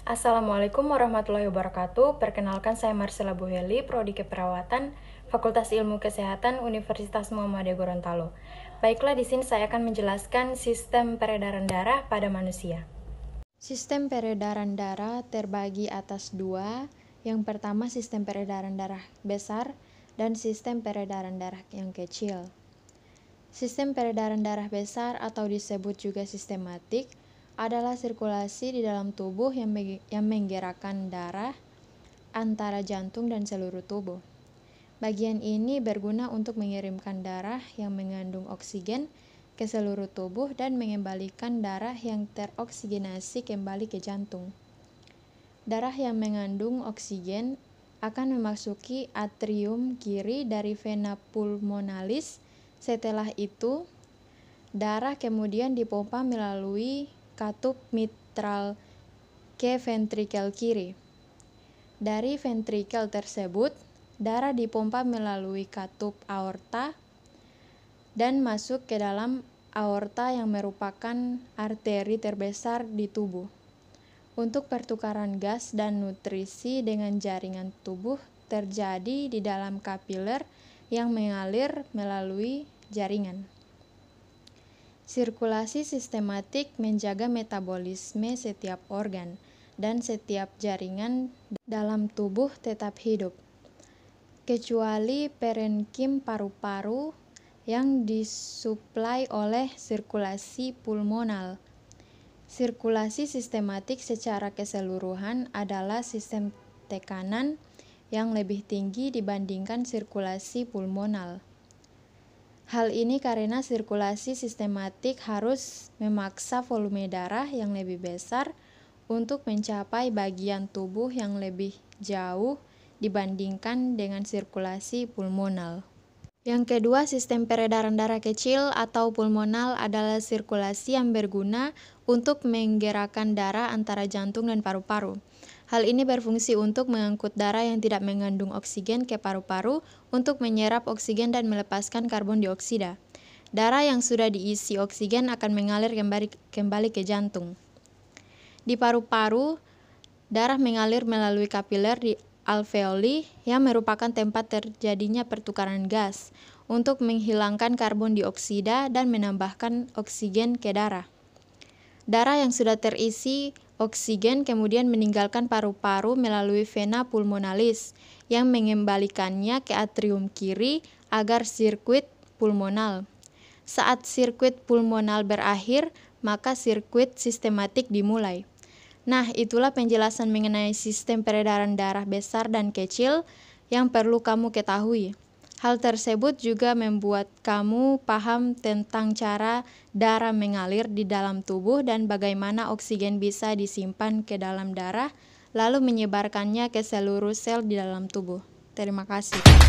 Assalamualaikum warahmatullahi wabarakatuh. Perkenalkan, saya Marcella Buheli, Prodi Keperawatan, Fakultas Ilmu Kesehatan Universitas Muhammadiyah Gorontalo. Baiklah, di sini saya akan menjelaskan sistem peredaran darah pada manusia. Sistem peredaran darah terbagi atas dua. Yang pertama, sistem peredaran darah besar dan sistem peredaran darah yang kecil. Sistem peredaran darah besar atau disebut juga sistematik adalah sirkulasi di dalam tubuh yang menggerakkan darah antara jantung dan seluruh tubuh. Bagian ini berguna untuk mengirimkan darah yang mengandung oksigen ke seluruh tubuh dan mengembalikan darah yang teroksigenasi kembali ke jantung. Darah yang mengandung oksigen akan memasuki atrium kiri dari vena pulmonalis. Setelah itu, darah kemudian dipompa melalui katup mitral ke ventrikel kiri. Dari ventrikel tersebut, darah dipompa melalui katup aorta dan masuk ke dalam aorta yang merupakan arteri terbesar di tubuh. Untuk pertukaran gas dan nutrisi dengan jaringan tubuh terjadi di dalam kapiler yang mengalir melalui jaringan. Sirkulasi sistematik menjaga metabolisme setiap organ dan setiap jaringan dalam tubuh tetap hidup, kecuali parenkim paru-paru yang disuplai oleh sirkulasi pulmonal. Sirkulasi sistematik secara keseluruhan adalah sistem tekanan yang lebih tinggi dibandingkan sirkulasi pulmonal. Hal ini karena sirkulasi sistematik harus memaksa volume darah yang lebih besar untuk mencapai bagian tubuh yang lebih jauh dibandingkan dengan sirkulasi pulmonal. Yang kedua, sistem peredaran darah kecil atau pulmonal adalah sirkulasi yang berguna untuk menggerakkan darah antara jantung dan paru-paru. Hal ini berfungsi untuk mengangkut darah yang tidak mengandung oksigen ke paru-paru untuk menyerap oksigen dan melepaskan karbon dioksida. Darah yang sudah diisi oksigen akan mengalir kembali ke jantung. Di paru-paru, darah mengalir melalui kapiler di alveoli yang merupakan tempat terjadinya pertukaran gas untuk menghilangkan karbon dioksida dan menambahkan oksigen ke darah. Darah yang sudah terisi oksigen kemudian meninggalkan paru-paru melalui vena pulmonalis yang mengembalikannya ke atrium kiri agar sirkuit pulmonal. Saat sirkuit pulmonal berakhir, maka sirkuit sistematik dimulai. Nah, itulah penjelasan mengenai sistem peredaran darah besar dan kecil yang perlu kamu ketahui. Hal tersebut juga membuat kamu paham tentang cara darah mengalir di dalam tubuh dan bagaimana oksigen bisa disimpan ke dalam darah, lalu menyebarkannya ke seluruh sel di dalam tubuh. Terima kasih.